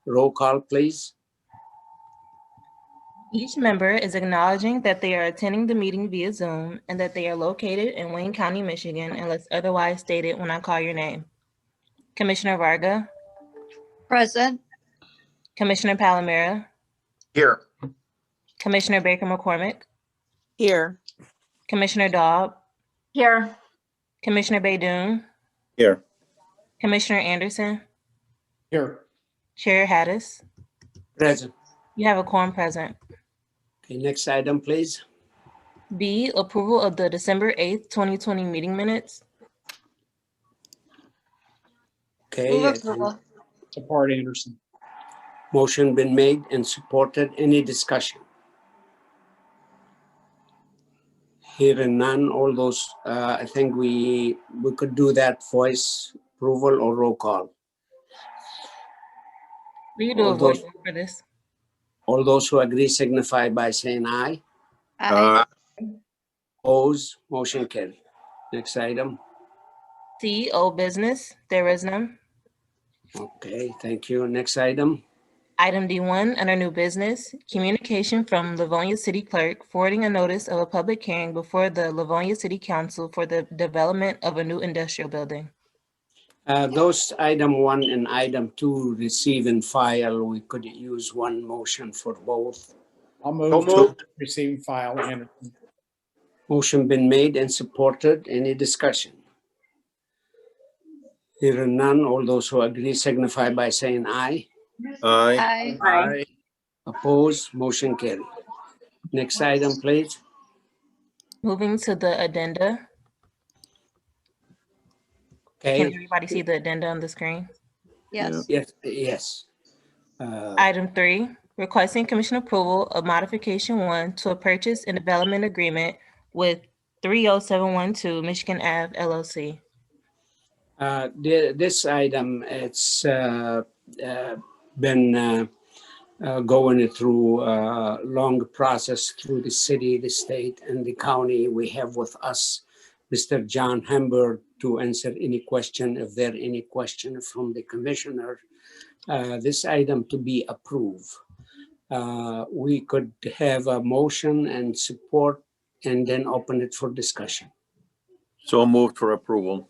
Roll call, please. Each member is acknowledging that they are attending the meeting via Zoom and that they are located in Wayne County, Michigan, unless otherwise stated when I call your name. Commissioner Varga, Present. Commissioner Palomera, Here. Commissioner Baker McCormick, Here. Commissioner Daub, Here. Commissioner Baydoun, Here. Commissioner Anderson, Here. Chair Hattis. Present. You have a quorum present. Okay, next item, please. B, approval of the December 8th, 2020 meeting minutes. Okay, Support Anderson. motion been made and supported. Any discussion? Hearing none, all those, I think we could do that voice approval or roll call. We can do a All voice those- vote for this. All those who agree signify by saying aye. Aye. Oppose, motion carried. Next item. C, old business. There is none. Okay, thank you. Next item. Item D1, under new business, communication from Livonia City Clerk forwarding a notice of a public hearing before the Livonia City Council for the development of a new industrial building. Those item 1 and item 2 receive and file. We could use one motion for both. I'll move to receive file Anderson. Motion been made and supported. Any discussion? Hearing none, all those who agree signify by saying aye. Aye. Aye. Oppose, motion carried. Next item, please. Moving to the addenda. Can Okay, everybody see the addenda on the screen? Yes. yes. Item 3, requesting commission approval of modification 1 to a purchase and development agreement with 30712 Michigan Ave LLC. This item, it's been going through a long process through the city, the state, and the county. We have with us Mr. John Hamburg to answer any question, if there are any question from the commissioner. This item to be approved. We could have a motion and support and then open it for discussion. So moved for approval.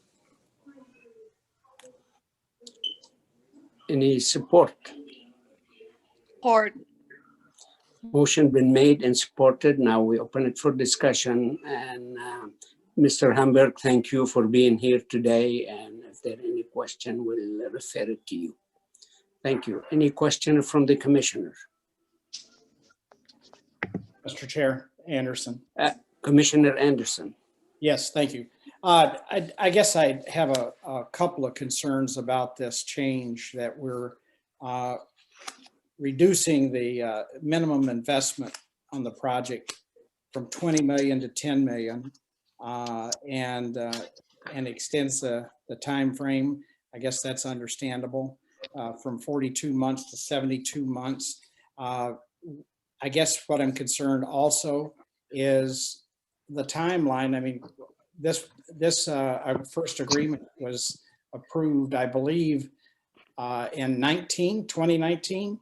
Any support? Support. Motion been made and supported. Now we open it for discussion. And Mr. Hamburg, thank you for being here today. And if there are any question, we'll refer it to you. Thank you. Any question from the commissioner? Mr. Chair, Anderson. Commissioner Anderson. Yes, thank you. I guess I have a couple of concerns about this change that we're reducing the minimum investment on the project from 20 million to 10 million and extends the time frame. I guess that's understandable, from 42 months to 72 months. I guess what I'm concerned also is the timeline. I mean, our first agreement was approved, I believe, in 2019.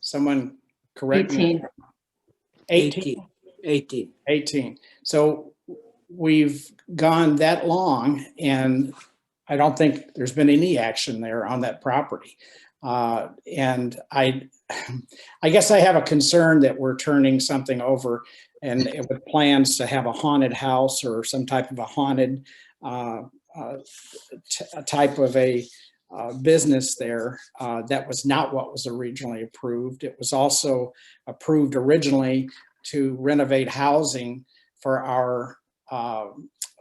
Someone correct me. 18. So we've gone that long, and I don't think there's been any action there on that property. And I guess I have a concern that we're turning something over and with plans to have a haunted house or some type of a haunted type of a business there. That was not what was originally approved. It was also approved originally to renovate housing for our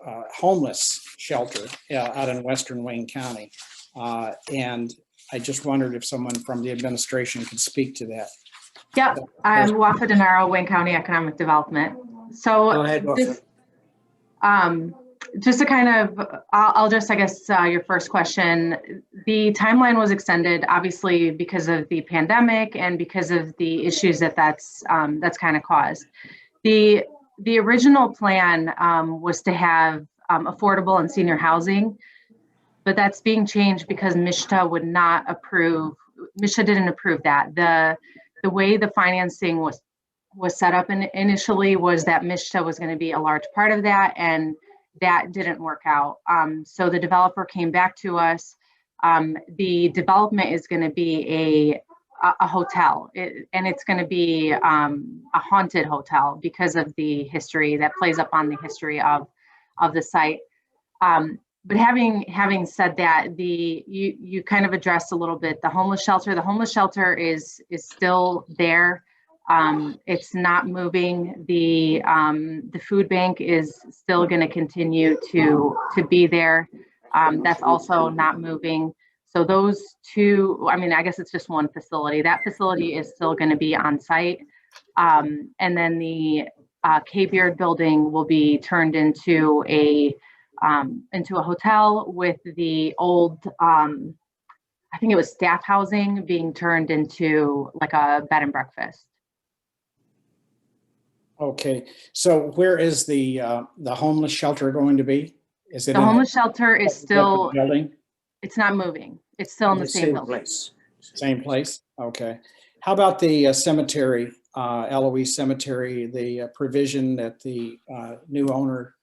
homeless shelter out in Western Wayne County. And I just wondered if someone from the administration could speak to that. Yep, I'm Wafa Denaro, Wayne County Economic Development. So Go ahead, this, just to kind of, I'll just, I guess, your first question, the timeline was extended, obviously, because of the pandemic and because of the issues that's kind of caused. The original plan was to have affordable and senior housing But that's being changed because MISTA would not approve, MISTA didn't approve that. The way the financing was set up initially was that MISTA was going to be a large part of that, and that didn't work out. So the developer came back to us. The development is going to be a hotel, and it's going to be a haunted hotel because of the history that plays up on the history of the site. But having said that, you kind of addressed a little bit the homeless shelter. The homeless shelter is still there. It's not moving. The food bank is still going to continue to be there. That's also not moving. So those two, I mean, I guess it's just one facility. That facility is still going to be on site. And then the K-Beard building will be turned into a hotel with the old, I think it was staff housing being turned into like a bed and breakfast. Okay, so where is the homeless shelter going to be? Is it The homeless shelter is still, building? it's not moving. It's still in the same building. place. Same place? Okay. How about the cemetery, Eloise Cemetery, the provision that the new owner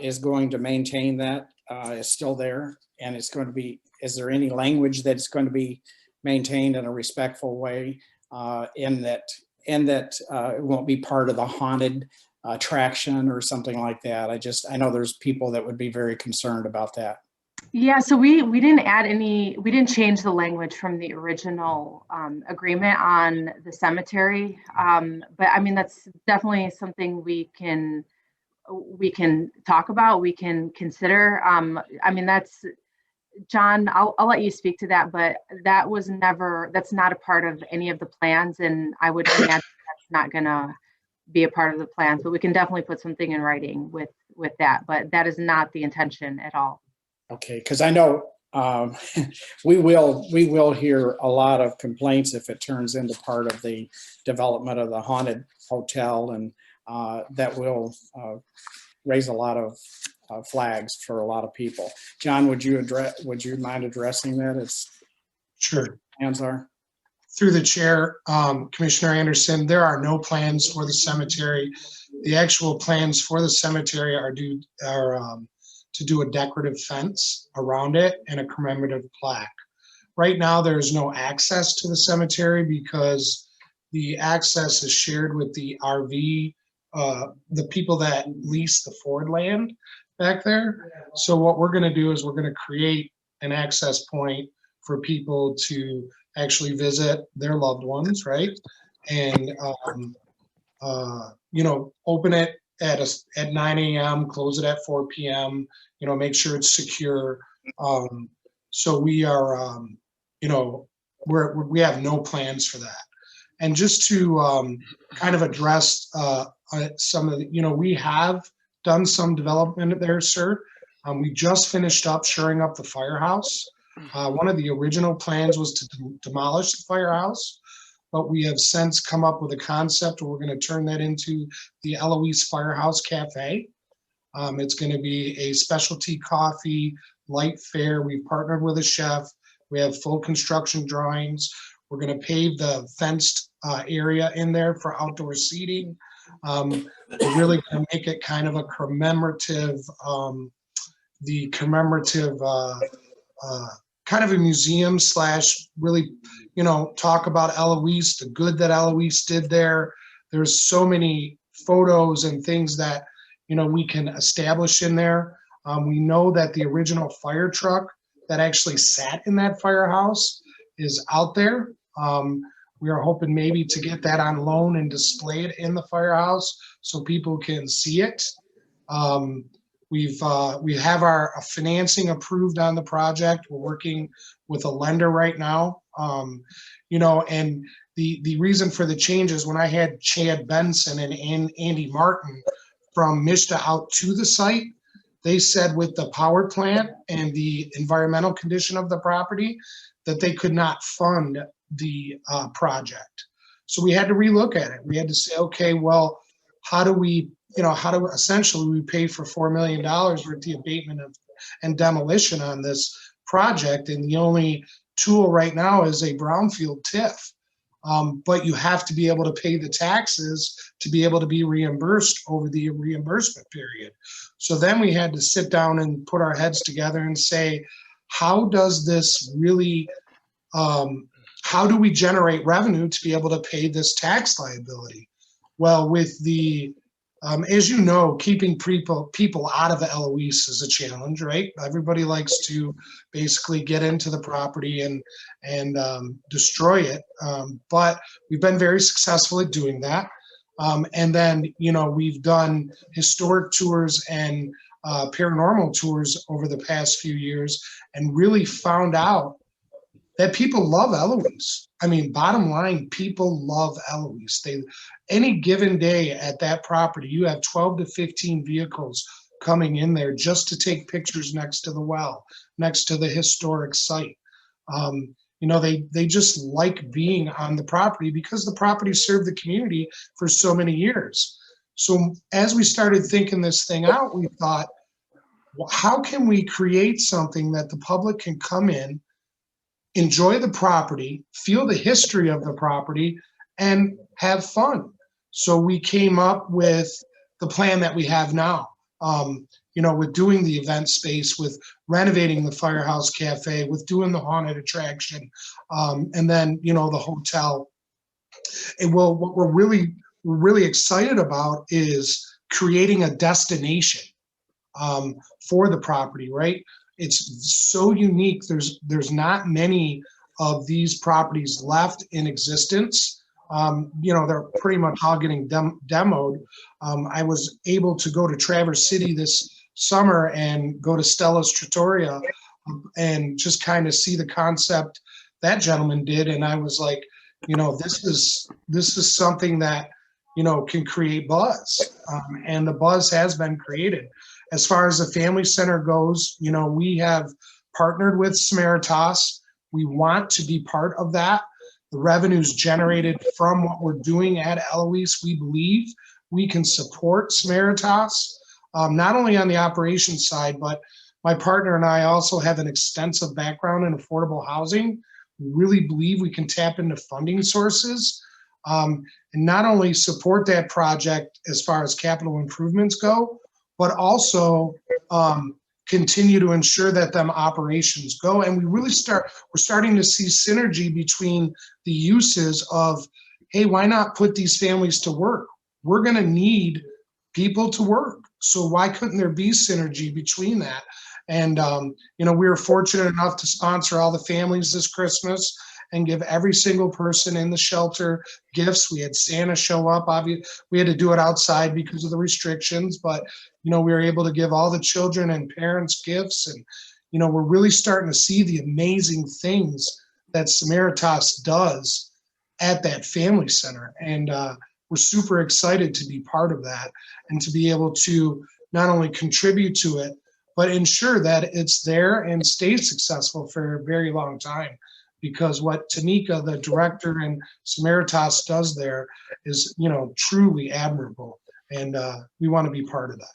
is going to maintain that is still there? And it's going to be, is there any language that it's going to be maintained in a respectful way in that it won't be part of the haunted attraction or something like that? I know there's people that would be very concerned about that. Yeah, so we didn't add any, we didn't change the language from the original agreement on the cemetery. But I mean, that's definitely something we can talk about, we can consider. I mean, that's, John, I'll let you speak to that, but that was never, that's not a part of any of the plans, and I would imagine that's not gonna be a part of the plans, but we can definitely put something in writing with that, but that is not the intention at all. Okay, because I know we will hear a lot of complaints if it turns into part of the development of the haunted hotel, and that will raise a lot of flags for a lot of people. John, would you mind addressing that? It's Sure. hands are. Through the chair, Commissioner Anderson, there are no plans for the cemetery. The actual plans for the cemetery are to do a decorative fence around it and a commemorative plaque. Right now, there is no access to the cemetery because the access is shared with the RV, the people that lease the Ford land back there. So what we're going to do is we're going to create an access point for people to actually visit their loved ones, right? And open it at 9 a.m., close it at 4 p.m. Make sure it's secure. So we are, we have no plans for that. And just to kind of address some of the, we have done some development there, sir. We just finished up shoring up the firehouse. One of the original plans was to demolish the firehouse, but we have since come up with a concept where we're going to turn that into the Eloise Firehouse Cafe. It's going to be a specialty coffee, light fare. We've partnered with a chef. We have full construction drawings. We're going to pave the fenced area in there for outdoor seating. We're really going to make it kind of a commemorative, kind of a museum / really, talk about Eloise, the good that Eloise did there. There's so many photos and things that, we can establish in there. We know that the original fire truck that actually sat in that firehouse is out there. We are hoping maybe to get that on loan and display it in the firehouse so people can see it. We have our financing approved on the project. We're working with a lender right now. And the reason for the changes, when I had Chad Benson and Andy Martin from MISTA out to the site, they said with the power plant and the environmental condition of the property that they could not fund the project. So we had to relook at it. We had to say, okay, well, how do essentially we pay for $4 million worth the abatement and demolition on this project, and the only tool right now is a brownfield TIF. But you have to be able to pay the taxes to be able to be reimbursed over the reimbursement period. So then we had to sit down and put our heads together and say, how does this really, how do we generate revenue to be able to pay this tax liability? Well, with the, as you know, keeping people out of Eloise is a challenge, right? Everybody likes to basically get into the property and destroy it. But we've been very successful at doing that. And then, you know, we've done historic tours and paranormal tours over the past few years and really found out that people love Eloise. I mean, bottom line, people love Eloise. Any given day at that property, you have 12 to 15 vehicles coming in there just to take pictures next to the well, next to the historic site. You know, they just like being on the property because the property served the community for so many years. So as we started thinking this thing out, we thought, well, how can we create something that the public can come in, enjoy the property, feel the history of the property, and have fun? So we came up with the plan that we have now. You know, with doing the event space, with renovating the Firehouse Cafe, with doing the haunted attraction, and then, you know, the hotel. And well, what we're really excited about is creating a destination for the property, right? It's so unique. There's not many of these properties left in existence. You know, they're pretty much all getting demoed. I was able to go to Traverse City this summer and go to Stella's Trattoria and just kind of see the concept that gentleman did. And I was like, you know, this is something that, you know, can create buzz. And the buzz has been created. As far as the family center goes, you know, we have partnered with Samaritas. We want to be part of that. The revenues generated from what we're doing at Eloise, we believe we can support Samaritas, not only on the operations side, but my partner and I also have an extensive background in affordable housing. We really believe we can tap into funding sources and not only support that project as far as capital improvements go, but also continue to ensure that them operations go. And we're starting to see synergy between the uses of, hey, why not put these families to work? We're gonna need people to work. So why couldn't there be synergy between that? And, you know, we were fortunate enough to sponsor all the families this Christmas and give every single person in the shelter gifts. We had Santa show up. Obviously, we had to do it outside because of the restrictions, but, you know, we were able to give all the children and parents gifts. And, you know, we're really starting to see the amazing things that Samaritas does at that family center. And we're super excited to be part of that and to be able to not only contribute to it, but ensure that it's there and stays successful for a very long time. Because what Tanika, the director, and Samaritas does there is, you know, truly admirable. And we want to be part of that.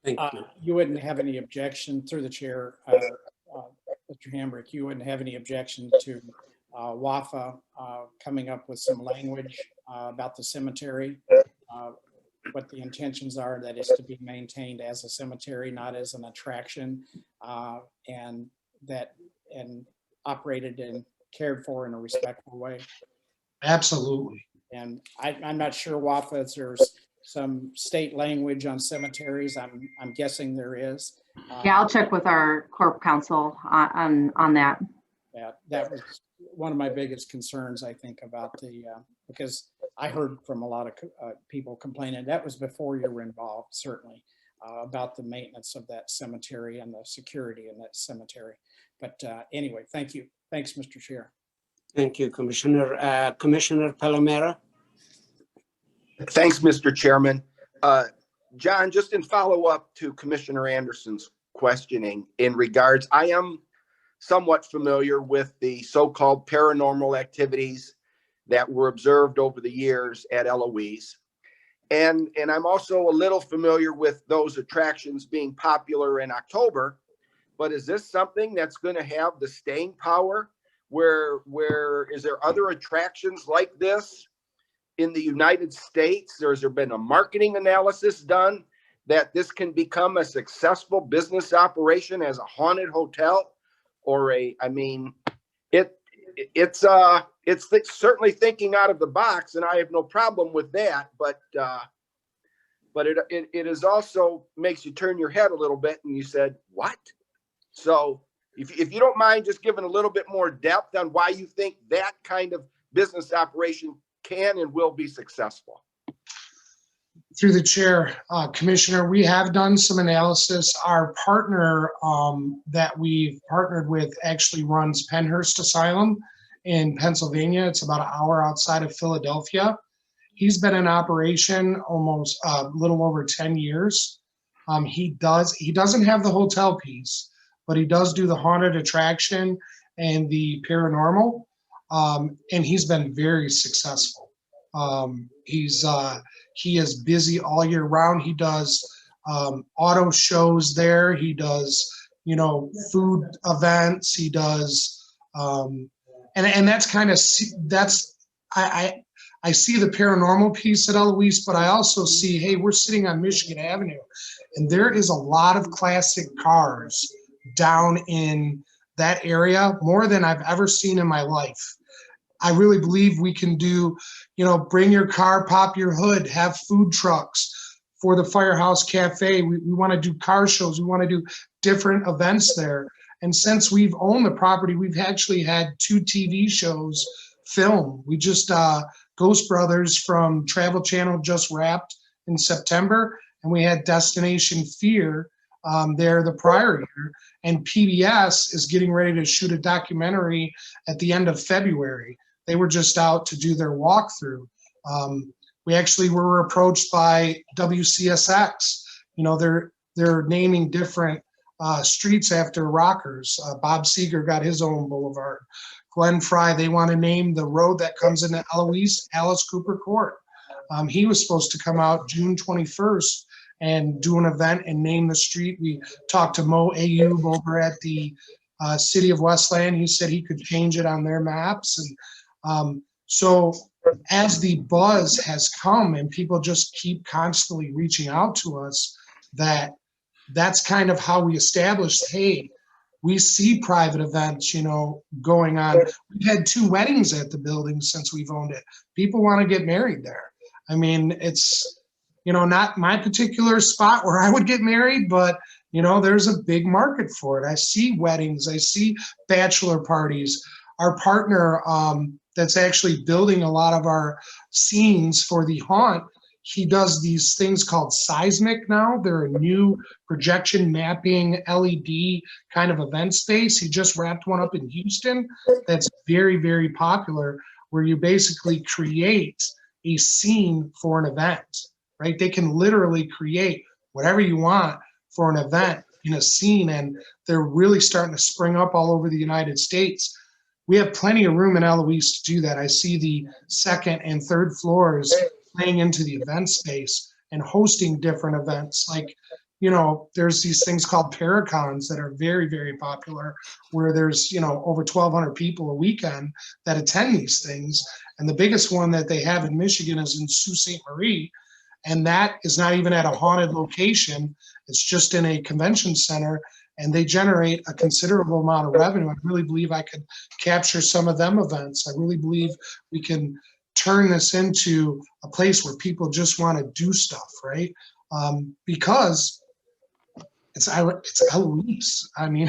Thank you. You wouldn't have any objection, through the chair, Mr. Hambrick, you wouldn't have any objection to WAFA coming up with some language about the cemetery, what the intentions are, that is to be maintained as a cemetery, not as an attraction, and operated and cared for in a respectful way. Absolutely. And I'm not sure, WAFA, if there's some state language on cemeteries. I'm guessing there is. Yeah, I'll check with our corp counsel on that. Yeah, that was one of my biggest concerns, I think, about because I heard from a lot of people complaining, that was before you were involved, certainly, about the maintenance of that cemetery and the security in that cemetery. But anyway, thank you. Thanks, Mr. Chair. Thank you, Commissioner. Commissioner Palomera. Thanks, Mr. Chairman. John, just in follow-up to Commissioner Anderson's questioning in regards, I am somewhat familiar with the so-called paranormal activities that were observed over the years at Eloise. And I'm also a little familiar with those attractions being popular in October, but is this something that's going to have the staying power? Where is there other attractions like this in the United States? Or has there been a marketing analysis done that this can become a successful business operation as a haunted hotel? Or it's certainly thinking out of the box, and I have no problem with that. But it is also makes you turn your head a little bit, and you said, what? So if you don't mind just giving a little bit more depth on why you think that kind of business operation can and will be successful. Through the chair, Commissioner, we have done some analysis. Our partner that we've partnered with actually runs Penhurst Asylum in Pennsylvania. It's about an hour outside of Philadelphia. He's been in operation almost a little over 10 years. He doesn't have the hotel piece, but he does do the haunted attraction and the paranormal, and he's been very successful. He is busy all year round. He does auto shows there. He does, food events. He does, and that's kind of, I see the paranormal piece at Eloise, but I also see, hey, we're sitting on Michigan Avenue, and there is a lot of classic cars down in that area, more than I've ever seen in my life. I really believe we can do, bring your car, pop your hood, have food trucks for the Firehouse Cafe. We want to do car shows. We want to do different events there. And since we've owned the property, we've actually had 2 TV shows filmed. We just, Ghost Brothers from Travel Channel just wrapped in September, and we had Destination Fear there the prior year. And PBS is getting ready to shoot a documentary at the end of February. They were just out to do their walkthrough. We actually were approached by WCSX. They're naming different streets after rockers. Bob Seger got his own boulevard. Glenn Fry, they want to name the road that comes into Eloise, Alice Cooper Court. He was supposed to come out June 21st and do an event and name the street. We talked to Mo Ayub over at the City of Westland. He said he could change it on their maps. And so as the buzz has come and people just keep constantly reaching out to us, that's kind of how we established, hey, we see private events, going on. We've had 2 weddings at the building since we've owned it. People want to get married there. I mean, it's, not my particular spot where I would get married, but, there's a big market for it. I see weddings. I see bachelor parties. Our partner that's actually building a lot of our scenes for the haunt, he does these things called seismic now. They're a new projection mapping LED kind of event space. He just wrapped one up in Houston that's very, very popular, where you basically create a scene for an event, right? They can literally create whatever you want for an event in a scene, and they're really starting to spring up all over the United States. We have plenty of room in Eloise to do that. I see the 2nd and 3rd floors playing into the event space and hosting different events. Like, there's these things called Paracons that are very, very popular, where there's, over 1,200 people a weekend that attend these things. And the biggest one that they have in Michigan is in Sault Ste. Marie. And that is not even at a haunted location. It's just in a convention center, and they generate a considerable amount of revenue. I really believe I could capture some of them events. I really believe we can turn this into a place where people just want to do stuff, right? Because it's Eloise. I mean,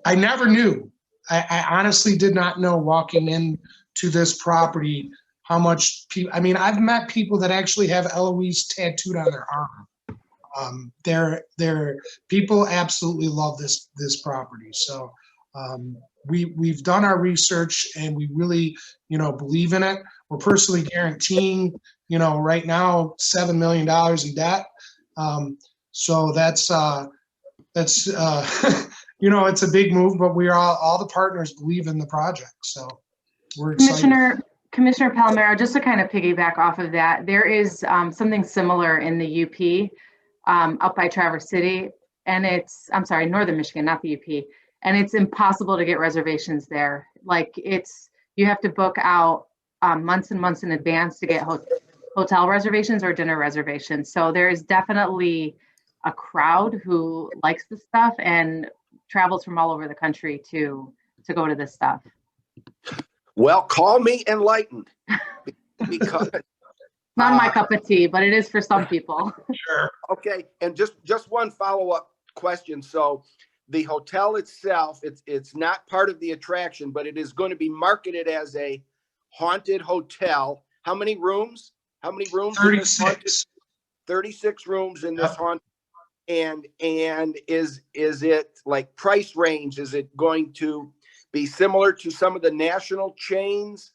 I never knew. I honestly did not know walking into this property how much people, I've met people that actually have Eloise tattooed on their arm. People absolutely love this property. So we've done our research, and we really, believe in it. We're personally guaranteeing, right now, $7 million in debt. So that's it's a big move, but we are all the partners believe in the project. So we're excited. Commissioner Palomero, just to kind of piggyback off of that, there is something similar in the UP up by Traverse City. and I'm sorry, Northern Michigan, not the UP. And it's impossible to get reservations there. Like you have to book out months and months in advance to get hotel reservations or dinner reservations. So there is definitely a crowd who likes this stuff and travels from all over the country to go to this stuff. Well, call me enlightened because Not my cup of tea, but it is for some people. Sure. okay. And just one follow-up question. So the hotel itself, it's not part of the attraction, but it is going to be marketed as a haunted hotel. How many rooms? How many rooms? 36. 36 rooms in this haunted. And is it like price range? Is it going to be similar to some of the national chains?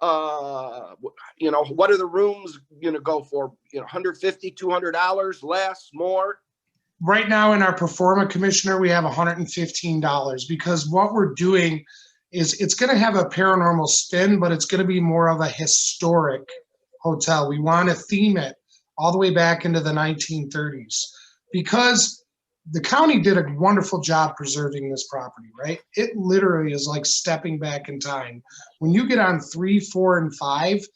You know, what are the rooms going to go for? You know, $150, $200, less, more? Right now in our Performa Commissioner, we have $115 because what we're doing is it's going to have a paranormal spin, but it's going to be more of a historic hotel. We want to theme it all the way back into the 1930s because the county did a wonderful job preserving this property, right? It literally is like stepping back in time. When you get on 3, 4, and 5,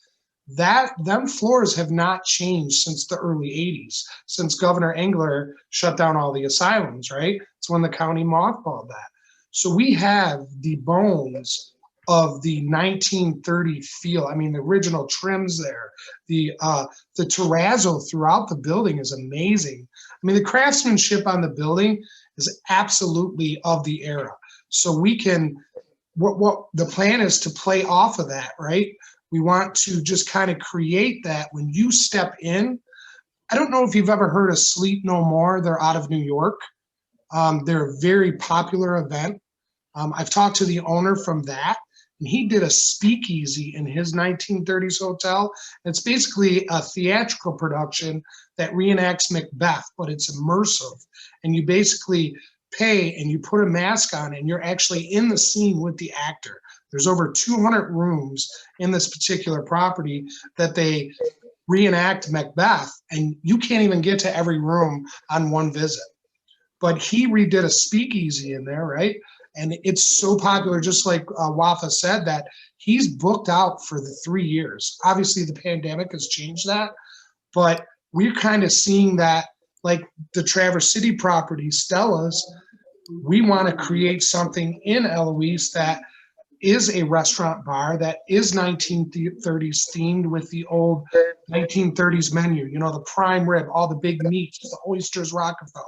them floors have not changed since the early 80s, since Governor Engler shut down all the asylums, right? It's when the county mothballed that. So we have the bones of the 1930 feel. I mean, the original trims there, the terrazzo throughout the building is amazing. I mean, the craftsmanship on the building is absolutely of the era. So we can, what the plan is to play off of that, right? We want to just kind of create that when you step in. I don't know if you've ever heard of Sleep No More. They're out of New York. They're a very popular event. I've talked to the owner from that, and he did a speakeasy in his 1930s hotel. It's basically a theatrical production that reenacts Macbeth, but it's immersive. And you basically pay and you put a mask on and you're actually in the scene with the actor. There's over 200 rooms in this particular property that they reenact Macbeth, and you can't even get to every room on one visit. But he redid a speakeasy in there, right? And it's so popular, just like Wafa said, that he's booked out for the 3 years. Obviously, the pandemic has changed that, but we're kind of seeing that, like the Traverse City property, Stella's, we want to create something in Eloise that is a restaurant bar that is 1930s themed with the old 1930s menu, you know, the prime rib, all the big meats, the oysters, Rockefeller,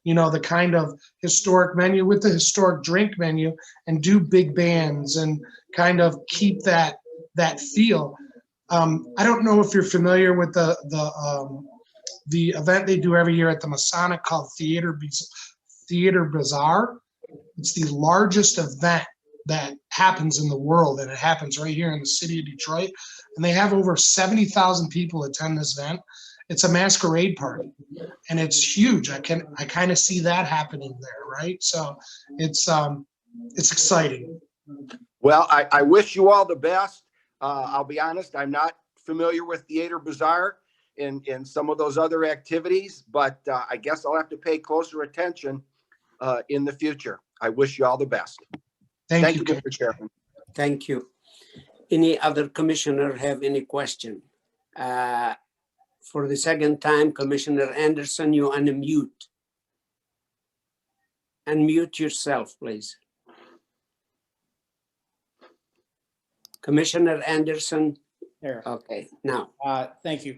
you know, the kind of historic menu with the historic drink menu, and do big bands and kind of keep that feel. I don't know if you're familiar with the event they do every year at the Masonic called Theater Bazaar. It's the largest event that happens in the world, and it happens right here in the city of Detroit, and they have over 70,000 people attend this event. It's a masquerade party, and it's huge. I kind of see that happening there, right? So it's exciting. Well, I wish you all the best. I'll be honest, I'm not familiar with Theater Bazaar and some of those other activities, but I guess I'll have to pay closer attention in the future. I wish you all the best. Thank you, Mr. Chairman. Thank you. Any other commissioner have any question? For the second time, Commissioner Anderson, you unmute. Unmute yourself, please. Commissioner Anderson. There. Okay, now. Thank you.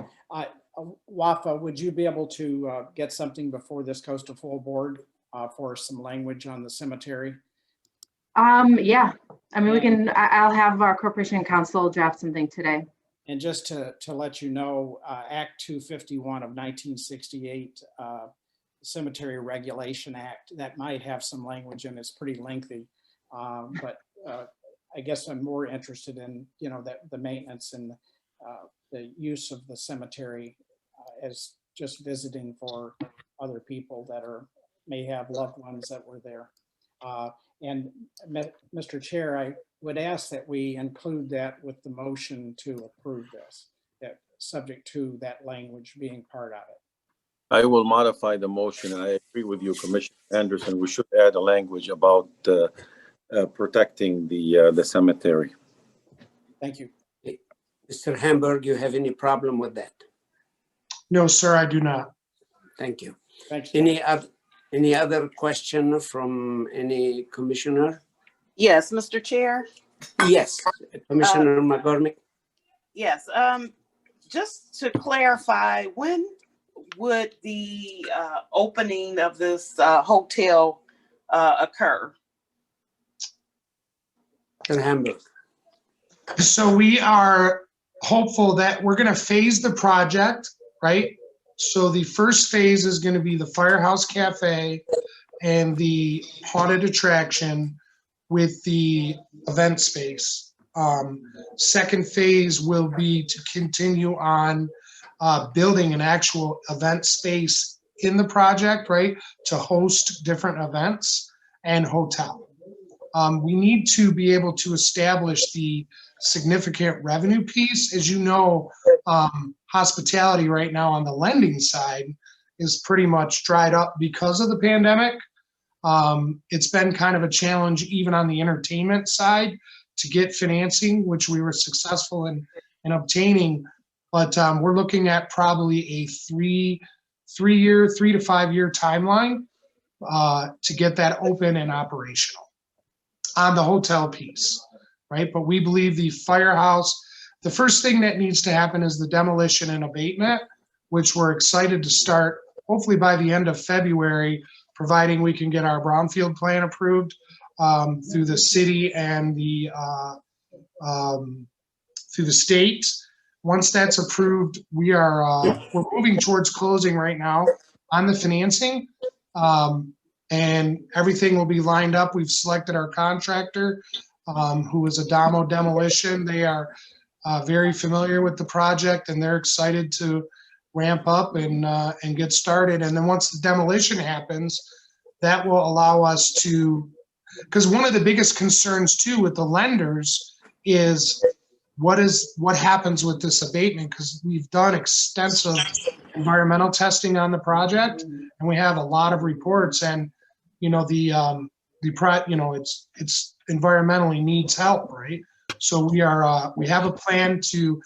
Wafa, would you be able to get something before this goes to full board for some language on the cemetery? Yeah, I mean, I'll have our Corporation Council draft something today. And just to let you know, Act 251 of 1968, Cemetery Regulation Act, that might have some language and it's pretty lengthy. But I guess I'm more interested in, you know, that the maintenance and the use of the cemetery as just visiting for other people that may have loved ones that were there. And Mr. Chair, I would ask that we include that with the motion to approve this, that subject to that language being part of it. I will modify the motion. I agree with you, Commissioner Anderson. We should add a language about protecting the cemetery. Thank you. Mr. Hamburg, you have any problem with that? No, sir, I do not. Thank you. Thanks. Any other question from any commissioner? Yes, Mr. Chair. Yes, Commissioner McCormick. Yes, just to clarify, when would the opening of this hotel occur? Mr. Hamburg. So we are hopeful that we're going to phase the project, right? So the first phase is going to be the Firehouse Cafe and the haunted attraction with the event space. Second phase will be to continue on building an actual event space in the project, right? To host different events and hotel. We need to be able to establish the significant revenue piece. As you know, hospitality right now on the lending side is pretty much dried up because of the pandemic. It's been kind of a challenge even on the entertainment side to get financing, which we were successful in obtaining. But we're looking at probably a 3 to 5 year timeline to get that open and operational on the hotel piece, right? But we believe the Firehouse, the first thing that needs to happen is the demolition and abatement, which we're excited to start hopefully by the end of February, providing we can get our brownfield plan approved through the city and the through the state. Once that's approved, we're moving towards closing right now on the financing, and everything will be lined up. We've selected our contractor, who is Adamo Demolition. They are very familiar with the project, and they're excited to ramp up and get started. And then once the demolition happens, that will allow us to, because one of the biggest concerns too with the lenders is what happens with this abatement, because we've done extensive environmental testing on the project and we have a lot of reports, and it's environmentally needs help, right? So we have a plan to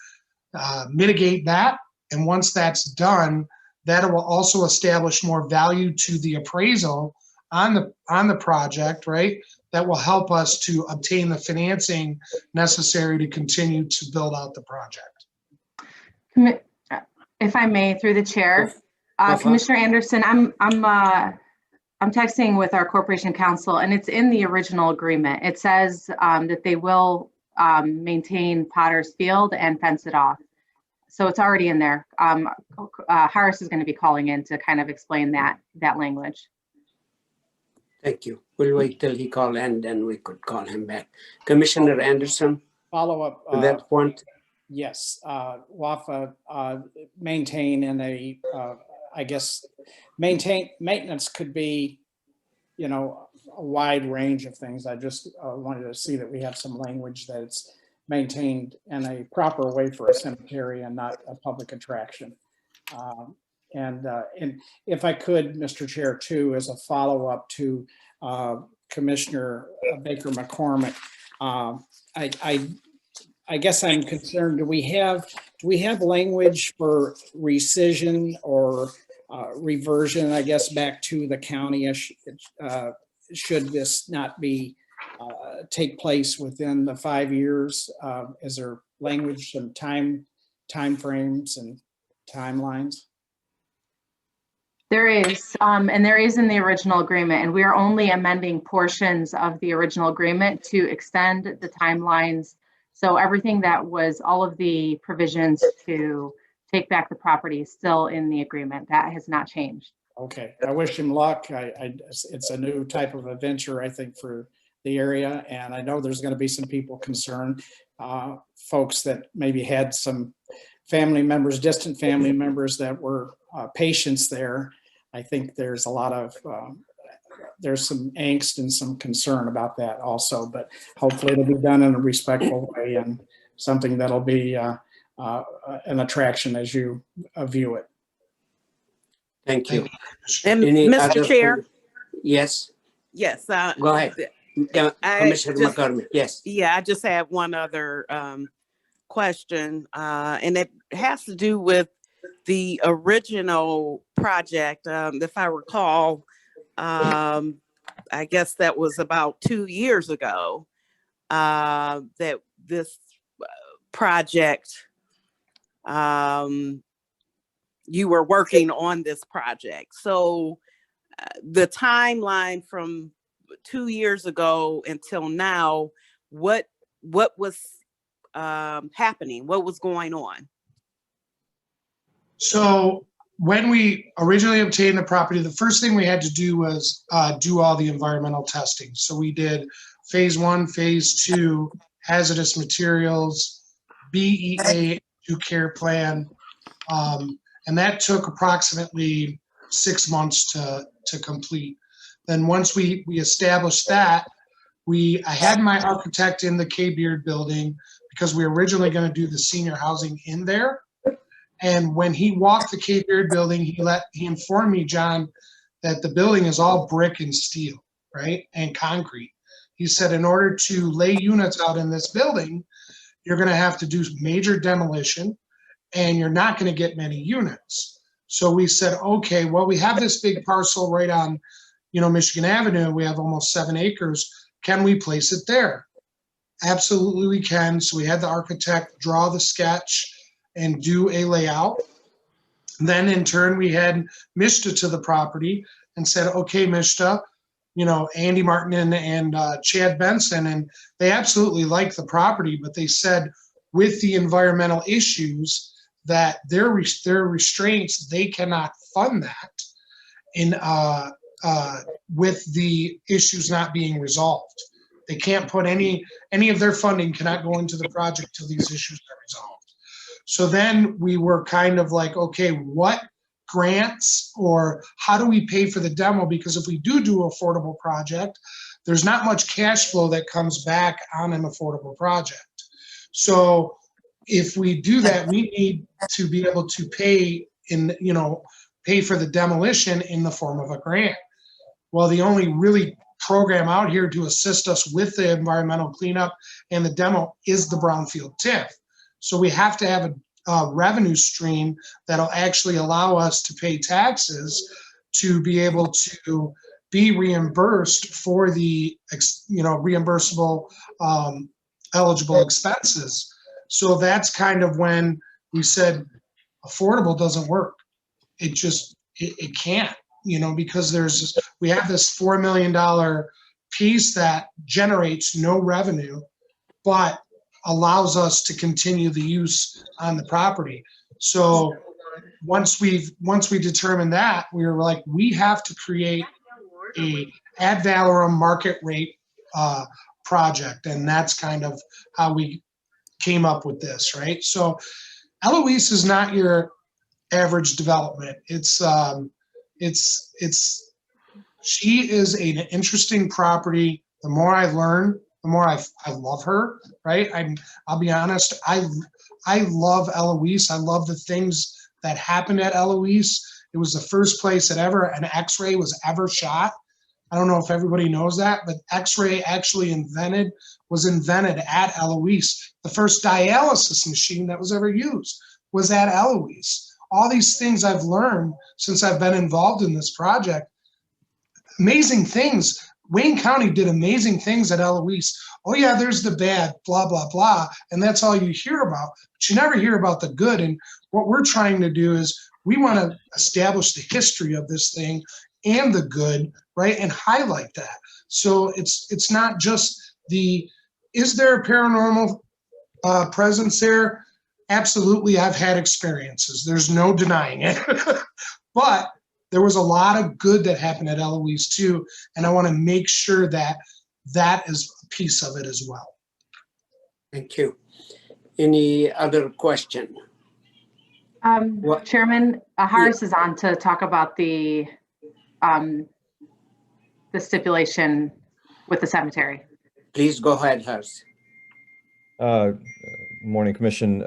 mitigate that, and once that's done, that will also establish more value to the appraisal on the project, right? That will help us to obtain the financing necessary to continue to build out the project. If I may, through the chair, Commissioner Anderson, I'm texting with our corporation counsel, and it's in the original agreement. It says that they will maintain Potter's Field and fence it off. So it's already in there. Harris is going to be calling in to kind of explain that language. Thank you. We'll wait till he calls in, then we could call him back. Commissioner Anderson, Follow up. to that point. Yes, WAFA maintain in a, I guess, maintenance could be, a wide range of things. I just wanted to see that we have some language that it's maintained in a proper way for a cemetery and not a public attraction. And if I could, Mr. Chair, too, as a follow-up to Commissioner Baker McCormick, I guess I'm concerned, do we have language for rescission or reversion, I guess, back to the county? Should this not be take place within the 5 years? Is there language and time frames and timelines? There is, and there is in the original agreement, and we are only amending portions of the original agreement to extend the timelines. So everything that was, all of the provisions to take back the property is still in the agreement. That has not changed. Okay, I wish him luck. It's a new type of adventure, I think, for the area, and I know there's going to be some people concerned, folks that maybe had some family members, distant family members that were patients there. I think there's a lot of there's some angst and some concern about that also, but hopefully it'll be done in a respectful way and something that'll be an attraction as you view it. Thank you. And Any Mr. other Chair? Yes, Yes. go ahead. Commissioner McCormick, yes. Yeah, I just have one other question, and it has to do with the original project. If I recall, I guess that was about 2 years ago that this project, you were working on this project. So the timeline from 2 years ago until now, what was happening? What was going on? So when we originally obtained the property, the first thing we had to do was do all the environmental testing. So we did phase 1, phase 2, hazardous materials, BEA, care plan. And that took approximately 6 months to complete. Then once we established that, I had my architect in the K Beard building because we were originally going to do the senior housing in there. And when he walked the K Beard building, he informed me, John, that the building is all brick and steel, right? And concrete. He said, in order to lay units out in this building, you're going to have to do major demolition and you're not going to get many units. So we said, okay, well, we have this big parcel right on, Michigan Avenue. We have almost 7 acres. Can we place it there? Absolutely we can. So we had the architect draw the sketch and do a layout. Then in turn, we had Mishta to the property and said, okay, Mishta, Andy Martin and Chad Benson, and they absolutely liked the property, but they said with the environmental issues that their restraints, they cannot fund that with the issues not being resolved. They can't put any of their funding cannot go into the project till these issues are resolved. So then we were kind of like, okay, what grants or how do we pay for the demo? Because if we do affordable project, there's not much cash flow that comes back on an affordable project. So if we do that, we need to be able to pay for the demolition in the form of a grant. Well, the only really program out here to assist us with the environmental cleanup and the demo is the brownfield TIF. So we have to have a revenue stream that'll actually allow us to pay taxes to be able to be reimbursed for the reimbursable eligible expenses. So that's kind of when we said affordable doesn't work. It can't, because we have this $4 million piece that generates no revenue, but allows us to continue the use on the property. So once we determined that, we were like, we have to create a ad valorem market rate project, and that's kind of how we came up with this, right? So Eloise is not your average development. She is an interesting property. The more I learn, the more I love her, right? I'll be honest, I love Eloise. I love the things that happened at Eloise. It was the first place that an X-ray was ever shot. I don't know if everybody knows that, but X-ray actually was invented at Eloise. The first dialysis machine that was ever used was at Eloise. All these things I've learned since I've been involved in this project. Amazing things. Wayne County did amazing things at Eloise. Oh yeah, there's the bad, blah, blah, blah. And that's all you hear about. But you never hear about the good. And what we're trying to do is we want to establish the history of this thing and the good, right? And highlight that. So it's not just is there a paranormal presence there? Absolutely, I've had experiences. There's no denying it. But there was a lot of good that happened at Eloise too, and I want to make sure that is a piece of it as well. Thank you. Any other question? Chairman, Harris is on to talk about the stipulation with the cemetery. Please go ahead, Harris. Morning, Commission.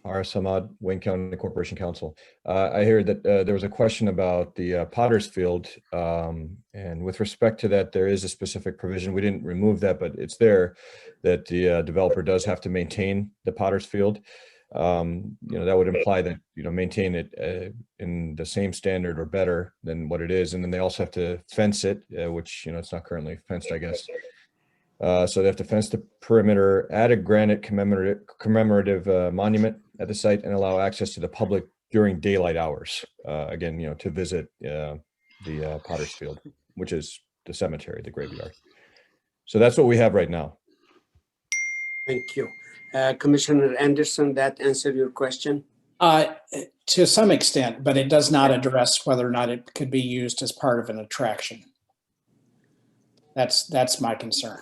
Har Samad, Wayne County Corporation Counsel. I hear that there was a question about the Potter's Field. And with respect to that, there is a specific provision. We didn't remove that, but it's there that the developer does have to maintain the Potter's Field. That would imply that, maintain it in the same standard or better than what it is. And then they also have to fence it, which, it's not currently fenced, I guess. So they have to fence the perimeter, add a granite commemorative monument at the site, and allow access to the public during daylight hours. Again, to visit the Potter's Field, which is the cemetery, the graveyard. So that's what we have right now. Thank you. Commissioner Anderson, that answer your question? To some extent, but it does not address whether or not it could be used as part of an attraction. That's my concern.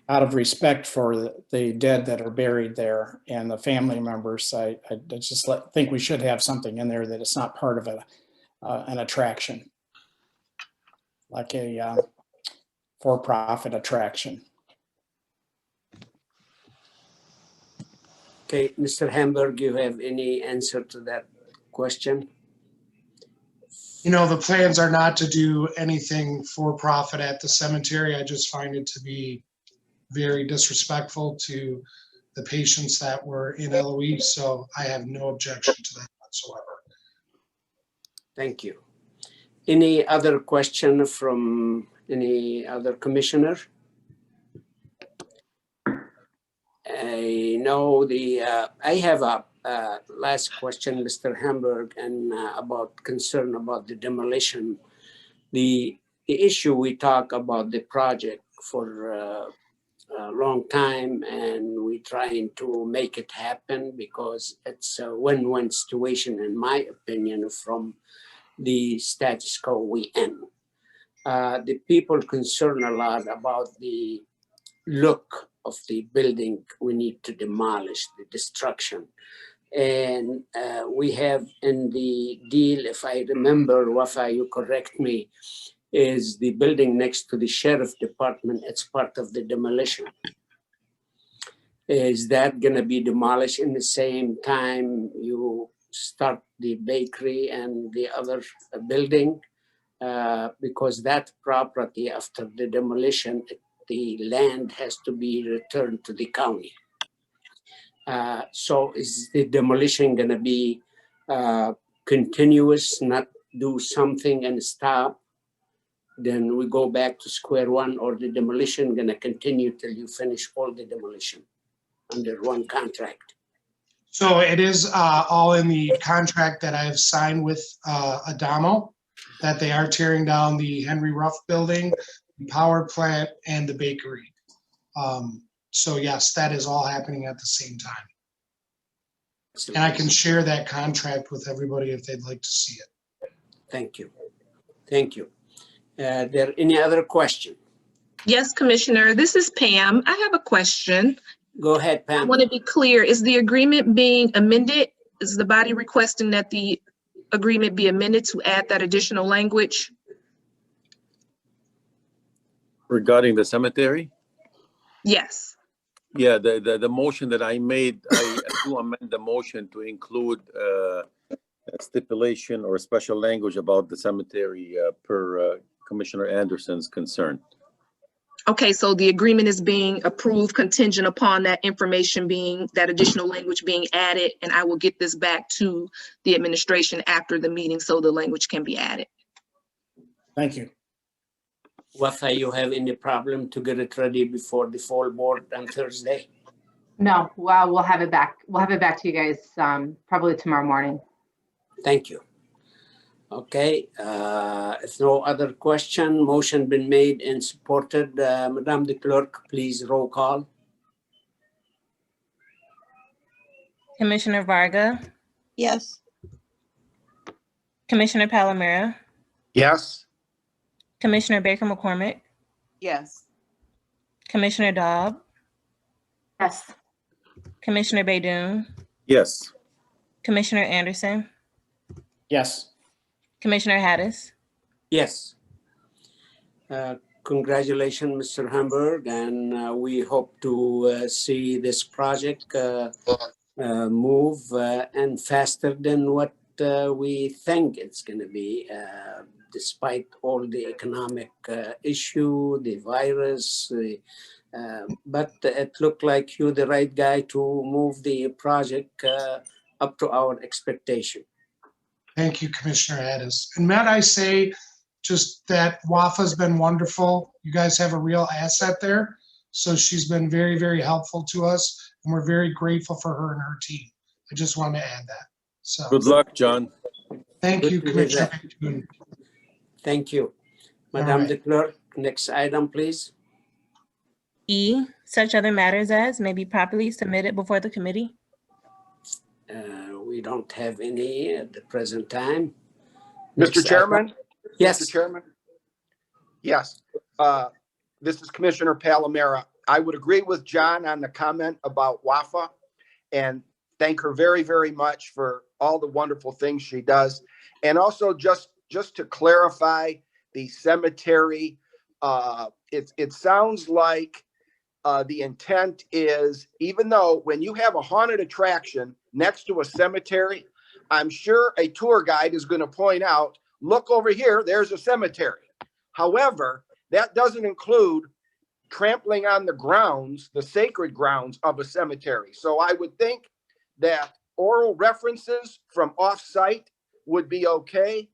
Out of respect for the dead that are buried there and the family members, I just think we should have something in there that it's not part of an attraction, like a for-profit attraction. Okay, Mr. Hamburg, you have any answer to that question? The plans are not to do anything for profit at the cemetery. I just find it to be very disrespectful to the patients that were in Eloise, so I have no objection to that whatsoever. Thank you. Any other question from any other commissioner? I know I have a last question, Mr. Hamburg, and about concern about the demolition. The issue, we talk about the project for a long time, and we trying to make it happen because it's a win-win situation, in my opinion, from the status quo we in. The people concerned a lot about the look of the building we need to demolish, the destruction. And we have in the deal, if I remember, Wafa, you correct me, is the building next to the sheriff department. It's part of the demolition. Is that gonna be demolished in the same time you start the bakery and the other building? Because that property, after the demolition, the land has to be returned to the county. So is the demolition gonna be continuous, not do something and stop? Then we go back to square one, or the demolition gonna continue till you finish all the demolition under one contract? So it is all in the contract that I've signed with Adamo, that they are tearing down the Henry Ruff building, the power plant, and the bakery. So yes, that is all happening at the same time. And I can share that contract with everybody if they'd like to see it. Thank you. Thank you. There any other question? Yes, Commissioner, this is Pam. I have a question. Go ahead, I Pam. want to be clear. Is the agreement being amended? Is the body requesting that the agreement be amended to add that additional language? Regarding the cemetery? Yes. Yeah, the motion that I made, I do amend the motion to include a stipulation or a special language about the cemetery per Commissioner Anderson's concern. Okay, so the agreement is being approved contingent upon that information being, that additional language being added, and I will get this back to the administration after the meeting so the language can be added. Thank you. Wafa, you have any problem to get it ready before the fall board on Thursday? No, well, we'll have it back. We'll have it back to you guys probably tomorrow morning. Thank you. Okay, if no other question, motion been made and supported. Madam the Clerk, please roll call. Commissioner Varga, Yes. Commissioner Palomera, Yes. Commissioner Baker McCormick, Yes. Commissioner Dobb, Yes. Commissioner Baydoun, Yes. Commissioner Anderson, Yes. Commissioner Hattis. Yes. Congratulations, Mr. Hamburg, and we hope to see this project move and faster than what we think it's going to be, despite all the economic issue, the virus. But it looked like you're the right guy to move the project up to our expectation. Thank you, Commissioner Addis. And Matt, I say just that Wafa's been wonderful. You guys have a real asset there. So she's been very, very helpful to us, and we're very grateful for her and her team. I just want to add that. So Good luck, John. thank Good you, to hear Commissioner that. McDoon. Thank you. All Madam right. the Clerk, next item, please. E, such other matters as may be properly submitted before the committee. We don't have any at the present time. Mr. Next Chairman? item. Yes. Mr. Chairman? Yes. This is Commissioner Palomera. I would agree with John on the comment about Wafa and thank her very, very much for all the wonderful things she does. And also just to clarify the cemetery, it sounds like the intent is, even though when you have a haunted attraction next to a cemetery, I'm sure a tour guide is going to point out, look over here, there's a cemetery. However, that doesn't include trampling on the grounds, the sacred grounds of a cemetery. So I would think that oral references from off-site would be okay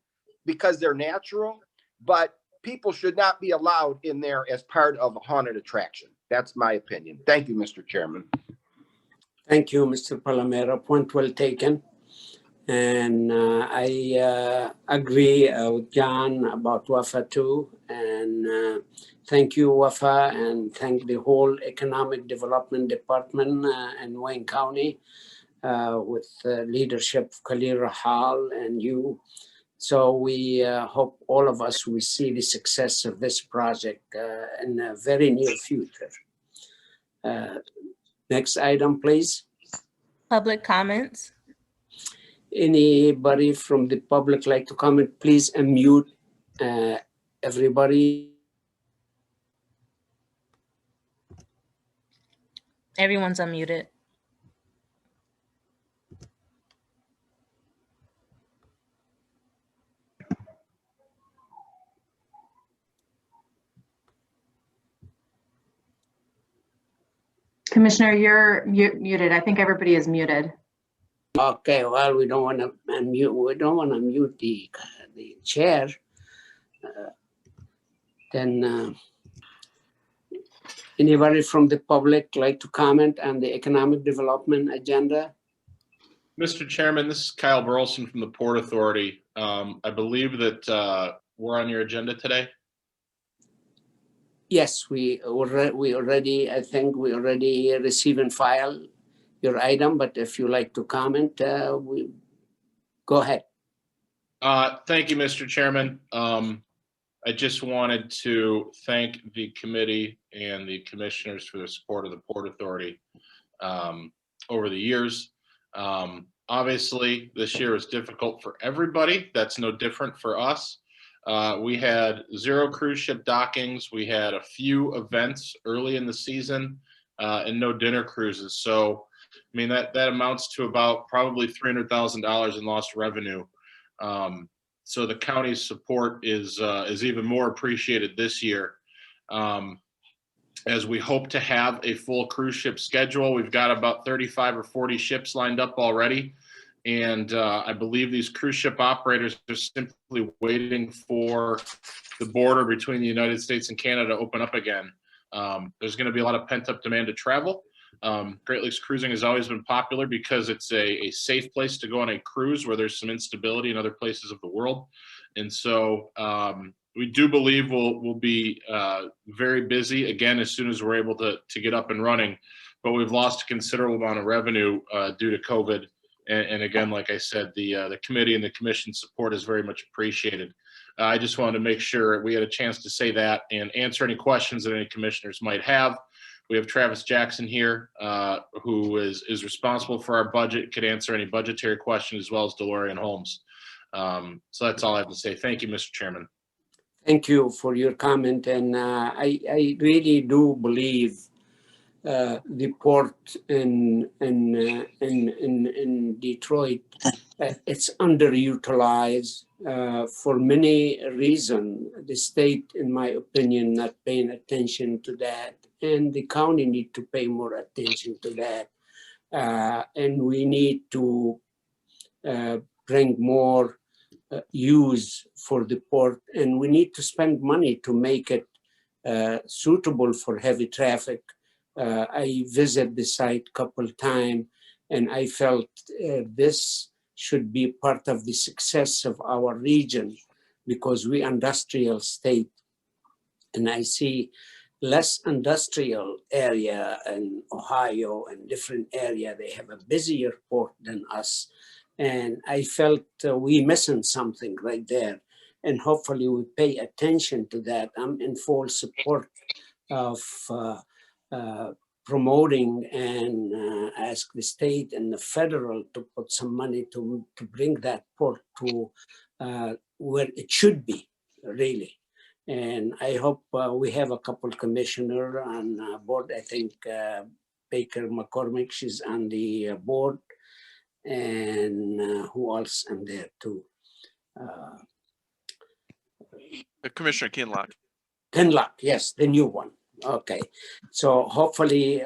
because they're natural, but people should not be allowed in there as part of a haunted attraction. That's my opinion. Thank you, Mr. Chairman. Thank you, Mr. Palomera. Point well taken. And I agree with John about Wafa too. And thank you, Wafa, and thank the whole Economic Development Department in Wayne County with the leadership of Khalil Rahal and you. So we hope all of us will see the success of this project in the very near future. Next item, please. Public comments. Anybody from the public like to comment, please unmute everybody. Everyone's unmuted. Commissioner, you're muted. I think everybody is muted. Okay, well, we don't want to unmute. We don't want to mute the chair. Then anybody from the public like to comment on the economic development agenda? Mr. Chairman, this is Kyle Burleson from the Port Authority. I believe that we're on your agenda today. Yes, we already, I think we already receive and file your item, but if you like to comment, we go ahead. Thank you, Mr. Chairman. I just wanted to thank the committee and the commissioners for their support of the Port Authority over the years. Obviously, this year was difficult for everybody. That's no different for us. We had 0 cruise ship dockings. We had a few events early in the season and no dinner cruises. So, I mean, that amounts to about probably $300,000 in lost revenue. So the county's support is even more appreciated this year. As we hope to have a full cruise ship schedule, we've got about 35 or 40 ships lined up already. And I believe these cruise ship operators are simply waiting for the border between the United States and Canada to open up again. There's going to be a lot of pent-up demand to travel. Great Lakes cruising has always been popular because it's a safe place to go on a cruise where there's some instability in other places of the world. And so we do believe we'll be very busy again as soon as we're able to get up and running. But we've lost a considerable amount of revenue due to COVID. And again, like I said, the committee and the commission support is very much appreciated. I just wanted to make sure we had a chance to say that and answer any questions that any commissioners might have. We have Travis Jackson here, who is responsible for our budget, could answer any budgetary questions, as well as DeLorean Holmes. So that's all I have to say. Thank you, Mr. Chairman. Thank you for your comment. And I really do believe the port in Detroit. It's underutilized for many reasons. The state, in my opinion, not paying attention to that, and the county need to pay more attention to that. And we need to bring more use for the port, and we need to spend money to make it suitable for heavy traffic. I visited the site a couple times, and I felt this should be part of the success of our region, because we industrial state, and I see less industrial area in Ohio and different area. They have a busier port than us. And I felt we missing something right there. And hopefully we pay attention to that. I'm in full support of promoting and ask the state and the federal to put some money to bring that port to where it should be, really. And I hope we have a couple commissioner on board. I think Baker McCormick, she's on the board, and who else in there too? Commissioner Kinlock. Kinlock, yes, the new one. Okay, so hopefully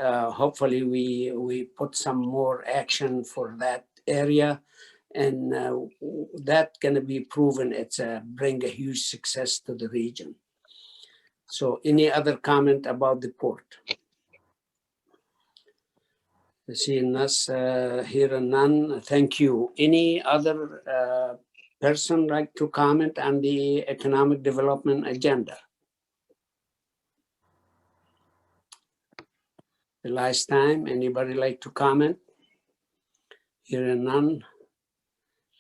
we put some more action for that area, and that gonna be proven it's bring a huge success to the region. So any other comment about the port? Seeing us here, none. Thank you. Any other person like to comment on the economic development agenda? The last time, anybody like to comment? Here and none.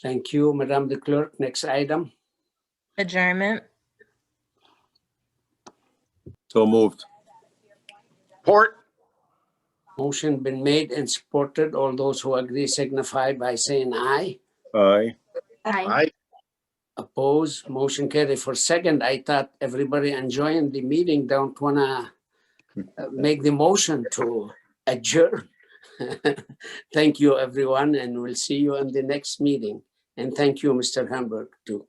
Thank you, Madam the Clerk. Next item. Adjournment. So moved. Support. Motion been made and supported. All those who agree signify by saying aye. Aye. Aye. Oppose, motion carried. For second, I thought everybody enjoying the meeting don't wanna make the motion to adjourn. Thank you, everyone, and we'll see you in the next meeting. And thank you, Mr. Hamburg, too.